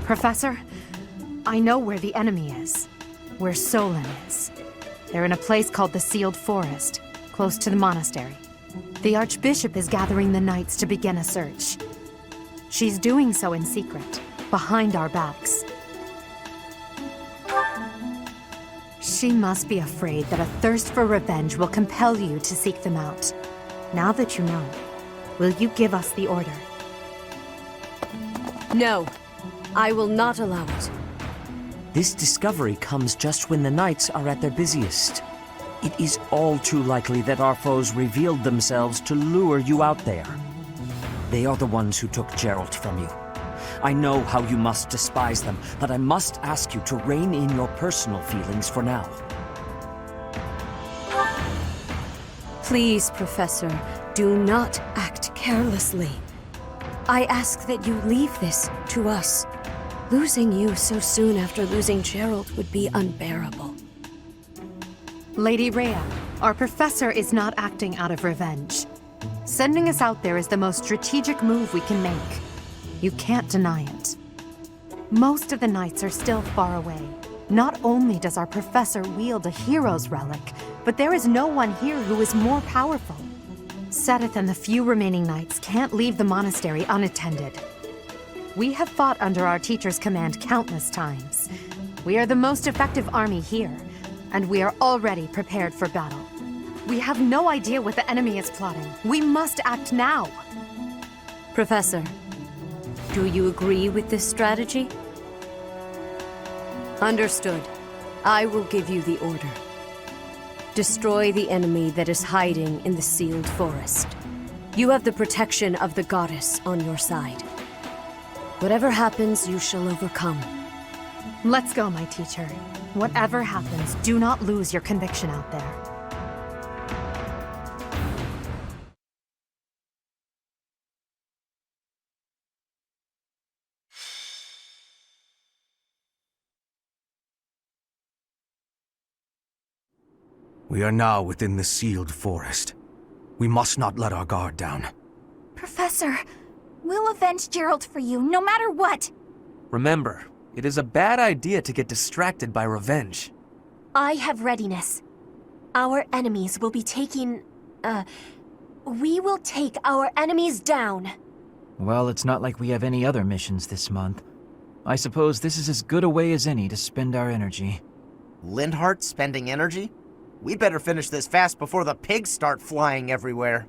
Professor, I know where the enemy is. Where Solon is. They're in a place called the Sealed Forest, close to the monastery. The Archbishop is gathering the knights to begin a search. She's doing so in secret, behind our backs. She must be afraid that a thirst for revenge will compel you to seek them out. Now that you know, will you give us the order? No, I will not allow it. This discovery comes just when the knights are at their busiest. It is all too likely that our foes revealed themselves to lure you out there. They are the ones who took Geralt from you. I know how you must despise them, but I must ask you to rein in your personal feelings for now. Please, Professor, do not act carelessly. I ask that you leave this to us. Losing you so soon after losing Geralt would be unbearable. Lady Rhea, our professor is not acting out of revenge. Sending us out there is the most strategic move we can make. You can't deny it. Most of the knights are still far away. Not only does our professor wield a hero's relic, but there is no one here who is more powerful. Seteth and the few remaining knights can't leave the monastery unattended. We have fought under our teacher's command countless times. We are the most effective army here, and we are already prepared for battle. We have no idea what the enemy is plotting. We must act now. Professor, do you agree with this strategy? Understood. I will give you the order. Destroy the enemy that is hiding in the Sealed Forest. You have the protection of the goddess on your side. Whatever happens, you shall overcome. Let's go, my teacher. Whatever happens, do not lose your conviction out there. We are now within the Sealed Forest. We must not let our guard down. Professor, we'll avenge Geralt for you, no matter what. Remember, it is a bad idea to get distracted by revenge. I have readiness. Our enemies will be we will take our enemies down. Well, it's not like we have any other missions this month. I suppose this is as good a way as any to spend our energy. Lindhart spending energy? We'd better finish this fast before the pigs start flying everywhere.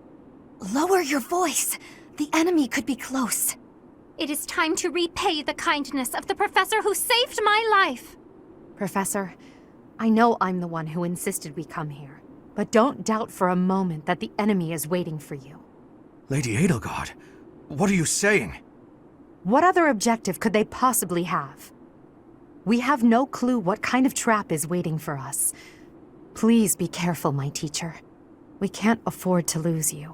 Lower your voice. The enemy could be close. It is time to repay the kindness of the professor who saved my life. Professor, I know I'm the one who insisted we come here, but don't doubt for a moment that the enemy is waiting for you. Lady Edelgard, what are you saying? What other objective could they possibly have? We have no clue what kind of trap is waiting for us. Please be careful, my teacher. We can't afford to lose you.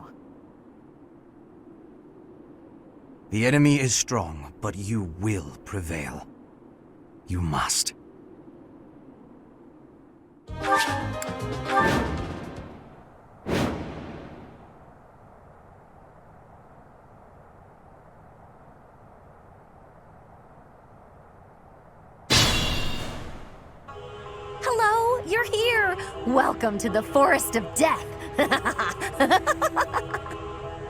The enemy is strong, but you will prevail. You must. Hello, you're here. Welcome to the Forest of Death.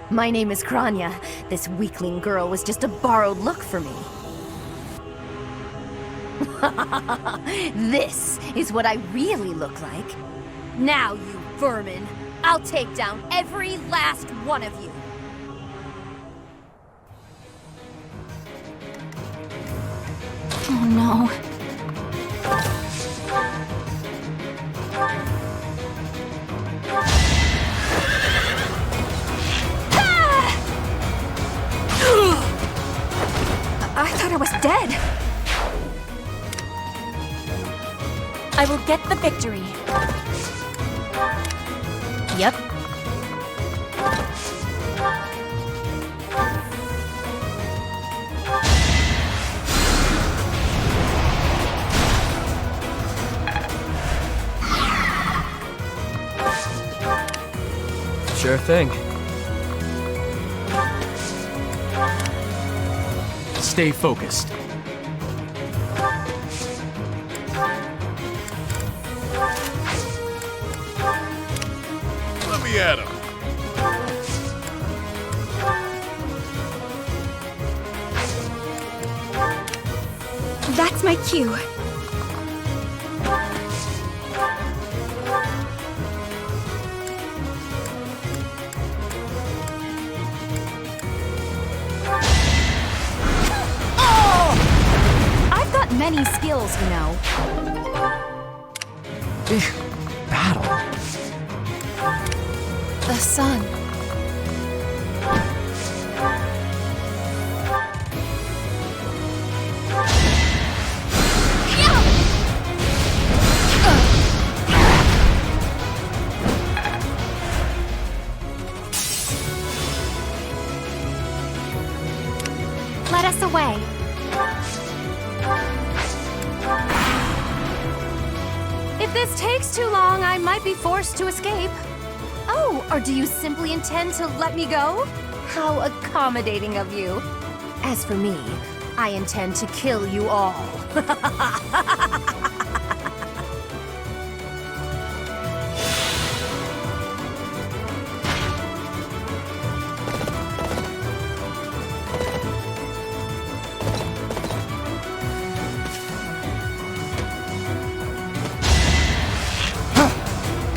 My name is Kranya. This weakling girl was just a borrowed look for me. This is what I really look like. Now, you vermin, I'll take down every last one of you. Oh no. I thought I was dead. I will get the victory. Yep. Sure thing. Stay focused. at him. That's my cue. I've got many skills, you know. Big battle. The sun. Let us away. If this takes too long, I might be forced to escape. Oh, or do you simply intend to let me go? How accommodating of you. As for me, I intend to kill you all.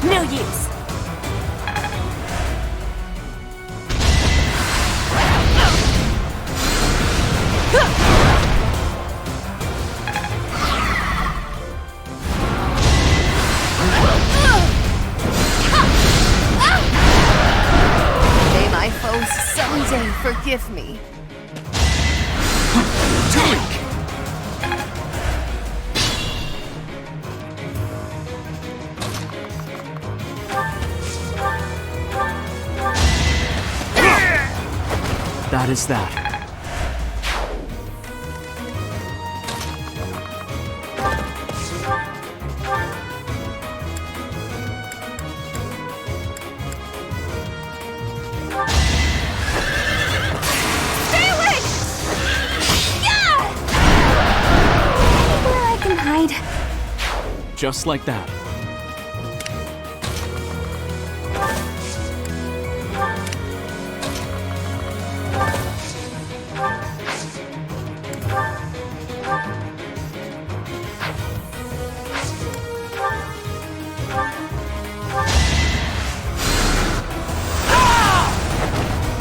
No use. May my foes someday forgive me. That is that. Stay away! Yeah! Where I can hide. Just like that.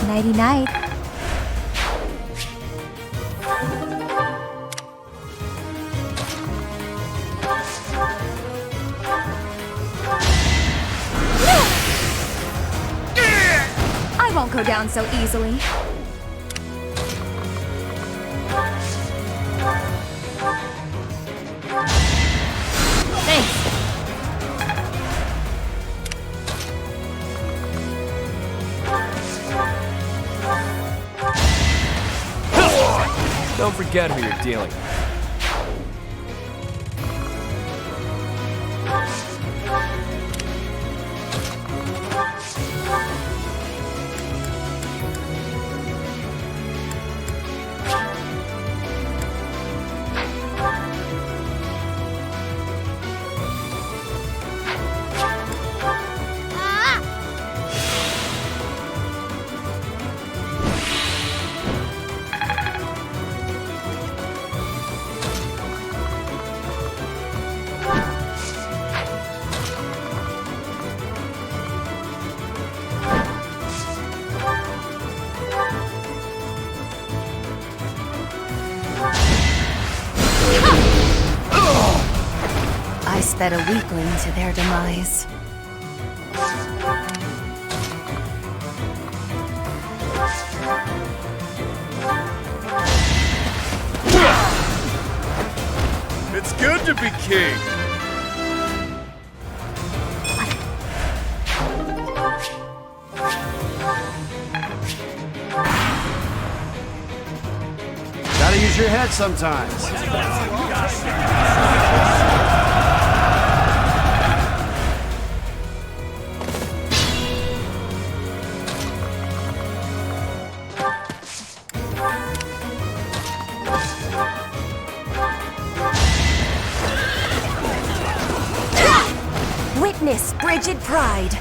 Nighty-night. I won't go down so easily. Thanks. Don't forget who you're dealing with. I sped a weakling to their demise. It's good to be king. Gotta use your head sometimes. Witness frigid pride.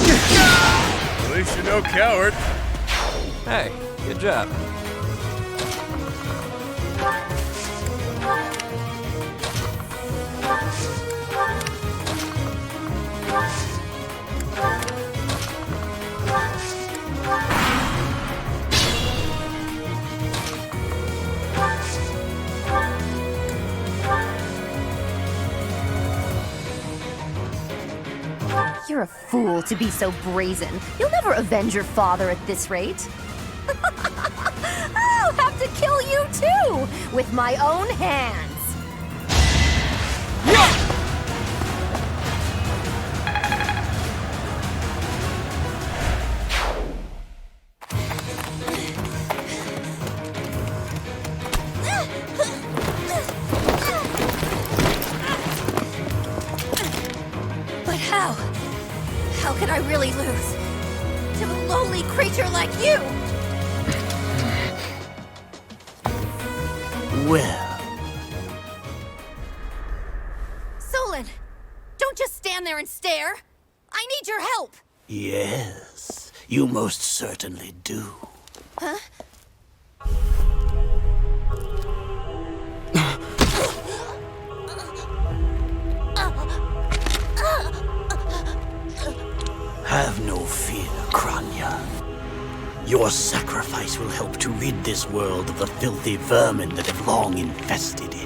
At least you're no coward. Hey, good job. You're a fool to be so brazen. You'll never avenge your father at this rate. I'll have to kill you too, with my own hands. But how? How can I really lose to a lowly creature like you? Well, Solon, don't just stand there and stare. I need your help. yes, you most certainly do. Huh? Have no fear, Kranya. Your sacrifice will help to rid this world of the filthy vermin that have long infested it.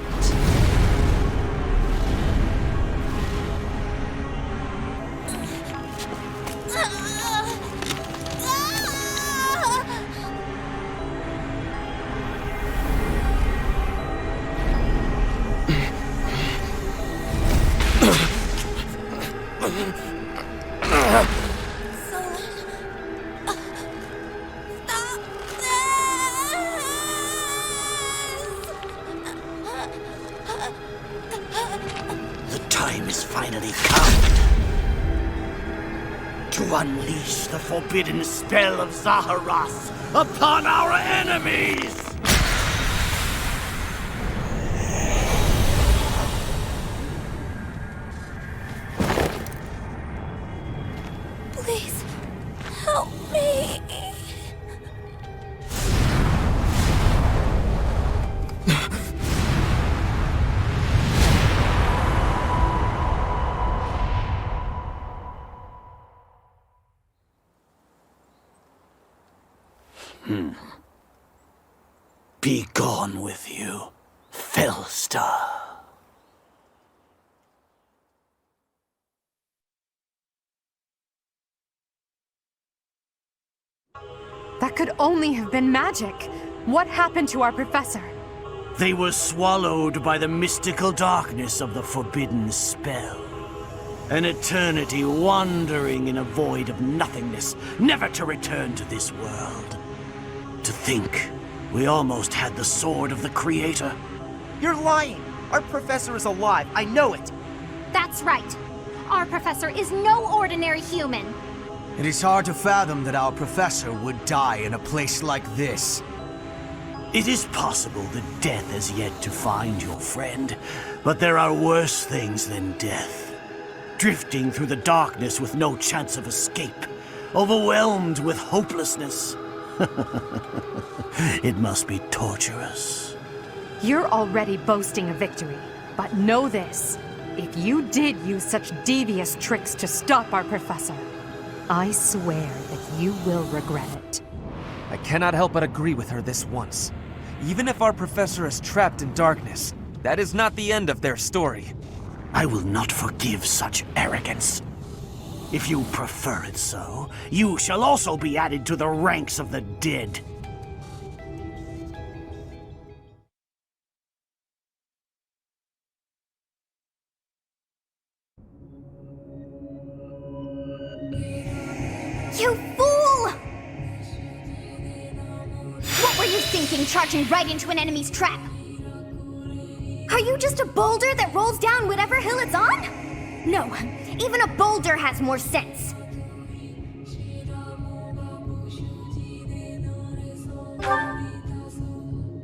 The time has finally come to unleash the forbidden spell of Zaharas upon our enemies! Please, help me. Be gone with you, Fellstar. That could only have been magic. What happened to our professor? They were swallowed by the mystical darkness of the forbidden spell. An eternity wandering in a void of nothingness, never to return to this world. To think, we almost had the sword of the Creator. You're lying! Our professor is alive, I know it! That's right. Our professor is no ordinary human. It is hard to fathom that our professor would die in a place like this. It is possible that death has yet to find your friend, but there are worse things than death. Drifting through the darkness with no chance of escape, overwhelmed with hopelessness. It must be torturous. You're already boasting a victory, but know this. If you did use such devious tricks to stop our professor, I swear that you will regret it. I cannot help but agree with her this once. Even if our professor is trapped in darkness, that is not the end of their story. I will not forgive such arrogance. If you prefer it so, you shall also be added to the ranks of the dead. You fool! What were you thinking, charging right into an enemy's trap? Are you just a boulder that rolls down whatever hill it's on? No, even a boulder has more sense.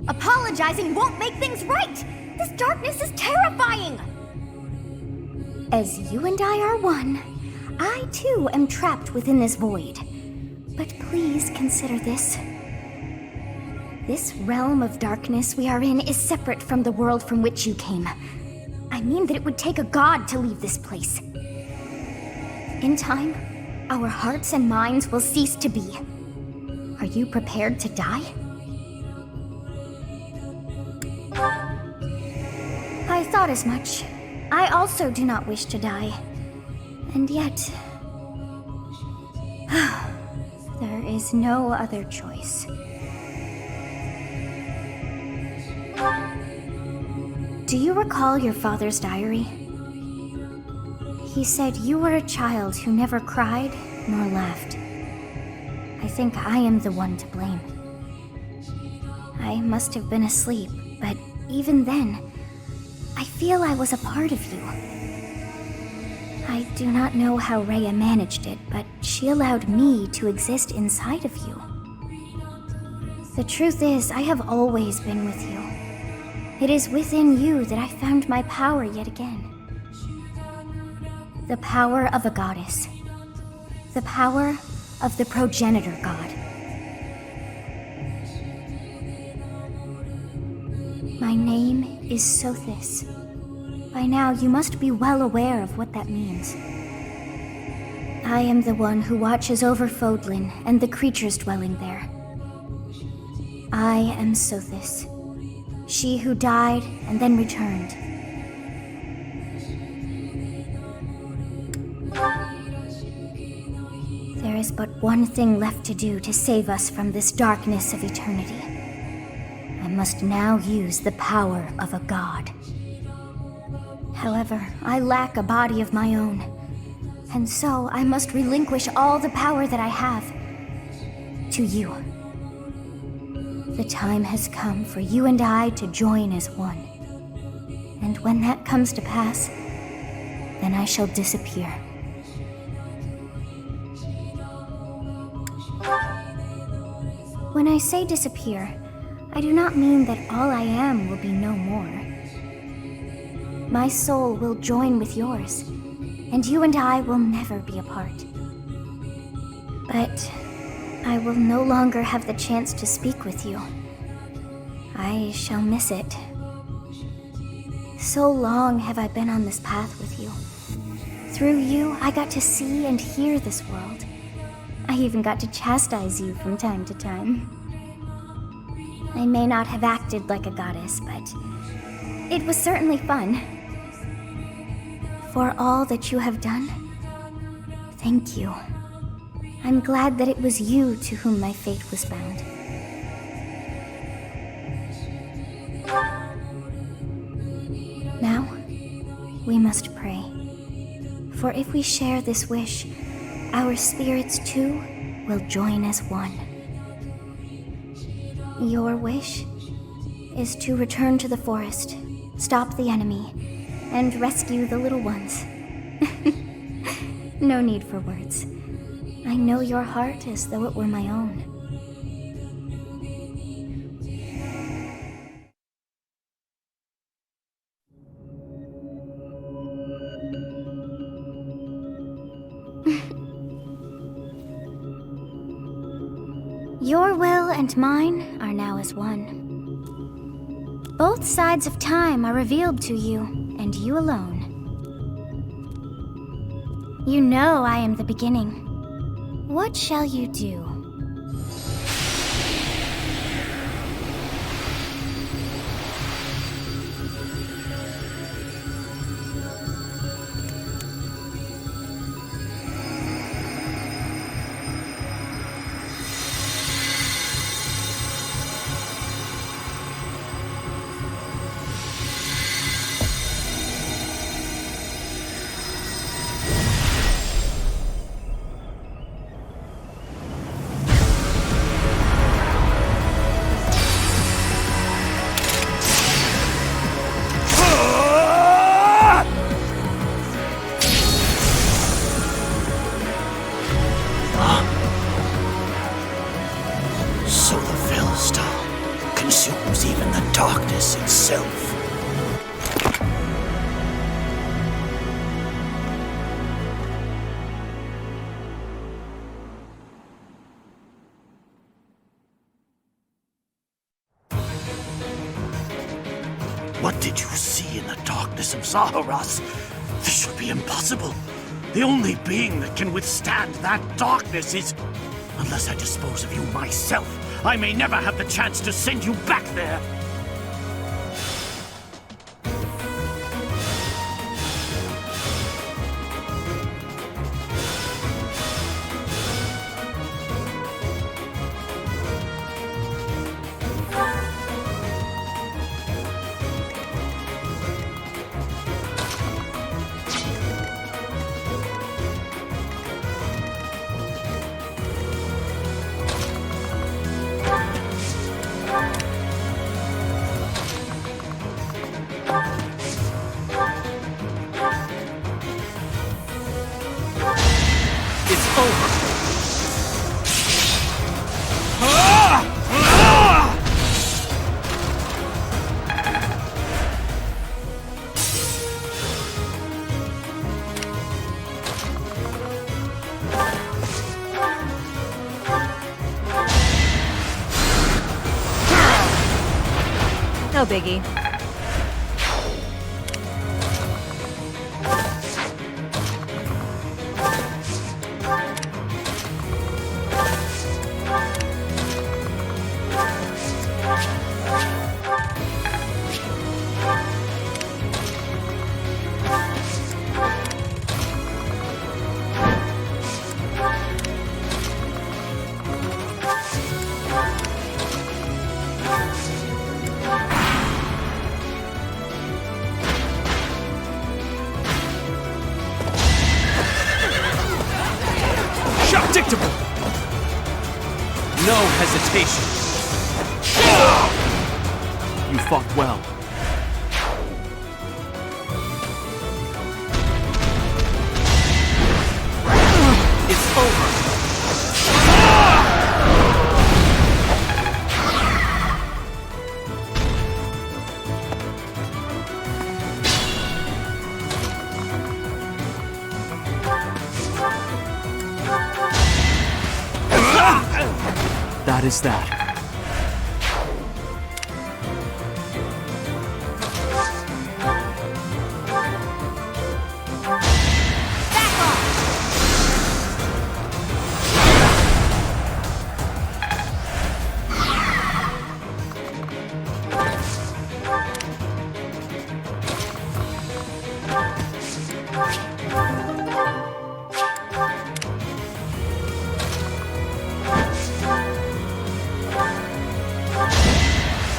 Apologizing won't make things right! This darkness is terrifying! As you and I are one, I too am trapped within this void. But please consider this. This realm of darkness we are in is separate from the world from which you came. I mean that it would take a god to leave this place. In time, our hearts and minds will cease to be. Are you prepared to die? I thought as much. I also do not wish to die. And yet... there is no other choice. Do you recall your father's diary? He said you were a child who never cried nor laughed. I think I am the one to blame. I must have been asleep, but even then, I feel I was a part of you. I do not know how Rhea managed it, but she allowed me to exist inside of you. The truth is, I have always been with you. It is within you that I found my power yet again. The power of a goddess. The power of the progenitor god. My name is Sothis. By now, you must be well aware of what that means. I am the one who watches over Fodlan and the creatures dwelling there. I am Sothis, she who died and then returned. There is but one thing left to do to save us from this darkness of eternity. I must now use the power of a god. However, I lack a body of my own, and so I must relinquish all the power that I have to you. The time has come for you and I to join as one. And when that comes to pass, then I shall disappear. When I say disappear, I do not mean that all I am will be no more. My soul will join with yours, and you and I will never be apart. But I will no longer have the chance to speak with you. I shall miss it. So long have I been on this path with you. Through you, I got to see and hear this world. I even got to chastise you from time to time. I may not have acted like a goddess, but it was certainly fun. For all that you have done, thank you. I'm glad that it was you to whom my fate was bound. Now, we must pray. For if we share this wish, our spirits too will join as one. Your wish is to return to the forest, stop the enemy, and rescue the little ones. No need for words. I know your heart as though it were my own. Your will and mine are now as one. Both sides of time are revealed to you, and you alone. You know I am the beginning. What shall you do? What did you see in the darkness of Zaharas? This should be impossible. The only being that can withstand that darkness is... Unless I dispose of you myself, I may never have the chance to send you back there. No biggie. No hesitation. You fought well. It's over. That is that.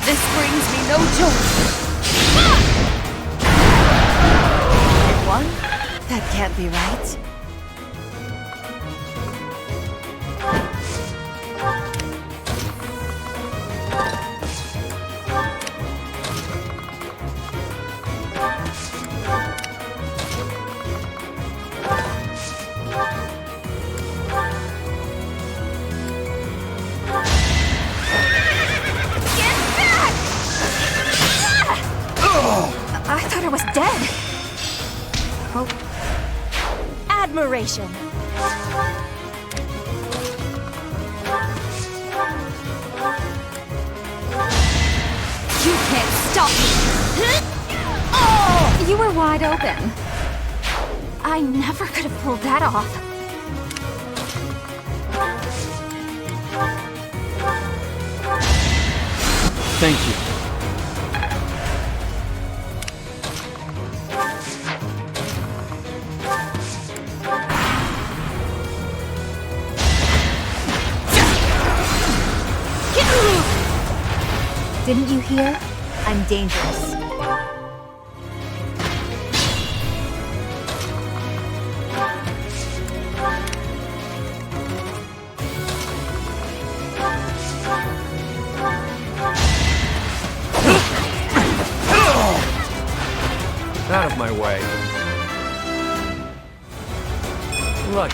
This brings me no joy. You won? That can't be right. I thought I was dead. Oh. Admiration. You can't stop me. Oh! You were wide open. I never could have pulled that off. Thank you. Didn't you hear? I'm dangerous. Out of my way. Look.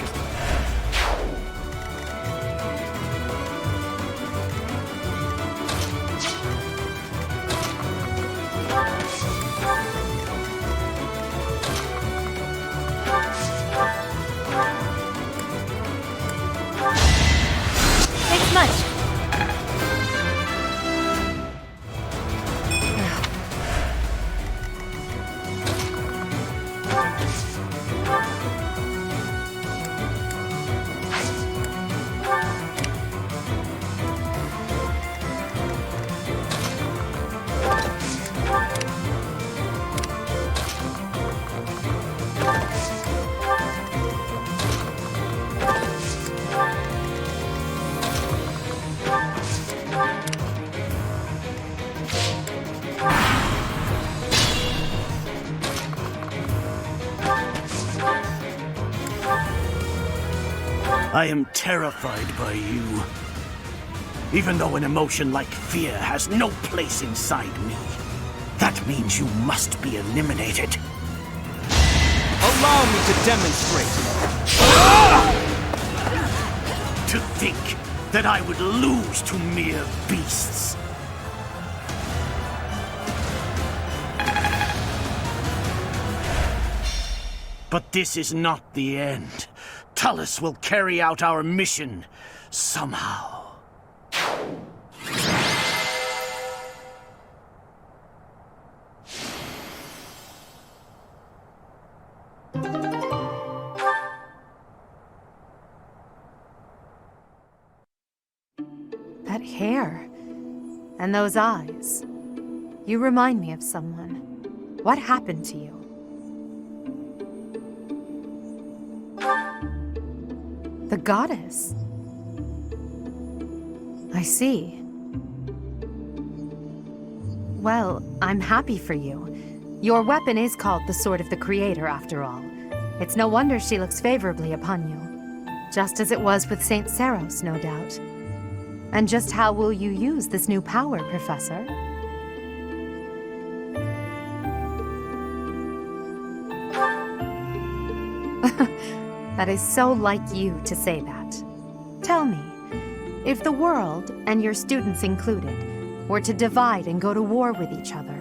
Thanks much. I am terrified by you. Even though an emotion like fear has no place inside me, that means you must be eliminated. Allow me to demonstrate. To think that I would lose to mere beasts. But this is not the end. Tullus will carry out our mission somehow. That hair. And those eyes. You remind me of someone. What happened to you? The goddess. I see. Well, I'm happy for you. Your weapon is called the Sword of the Creator, after all. It's no wonder she looks favorably upon you. Just as it was with Saint Saros, no doubt. And just how will you use this new power, Professor? That is so like you to say that. Tell me, if the world, and your students included, were to divide and go to war with each other,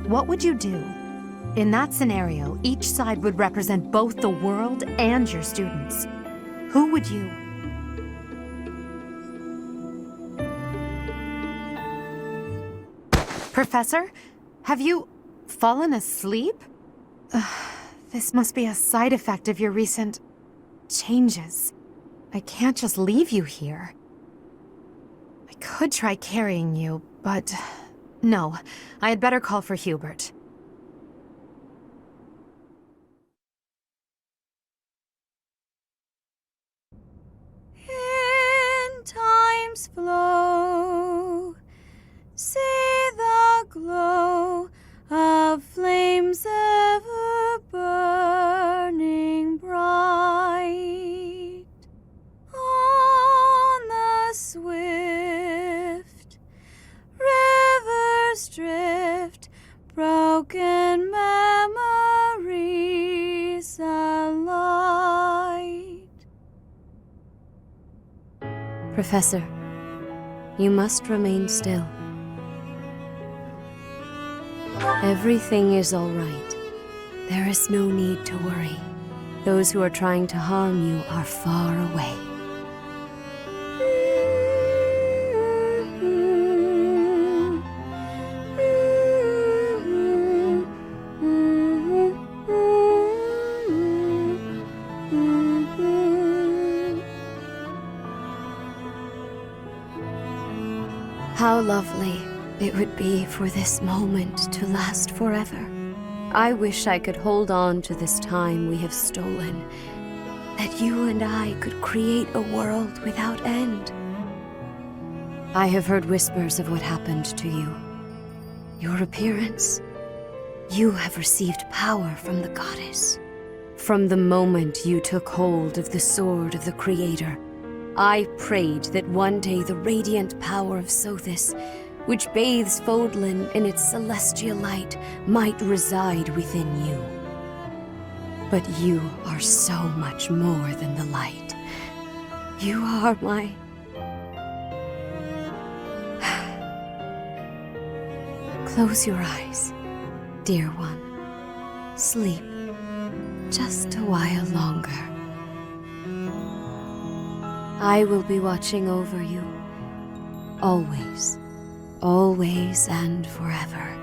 what would you do? In that scenario, each side would represent both the world and your students. Who would you? Professor, have you fallen asleep? This must be a side effect of your recent changes. I can't just leave you here. I could try carrying you, but no, I had better call for Hubert. In time's flow, see the glow of flames ever burning bright on the swift river's drift, broken memories alight. Professor, you must remain still. Everything is all right. There is no need to worry. Those who are trying to harm you are far away. How lovely it would be for this moment to last forever. I wish I could hold on to this time we have stolen, that you and I could create a world without end. I have heard whispers of what happened to you. Your appearance. You have received power from the goddess. From the moment you took hold of the Sword of the Creator, I prayed that one day the radiant power of Sothis, which bathes Fodlan in its celestial light, might reside within you. But you are so much more than the light. You are my... Close your eyes, dear one. Sleep just a while longer. I will be watching over you, always. Always and forever.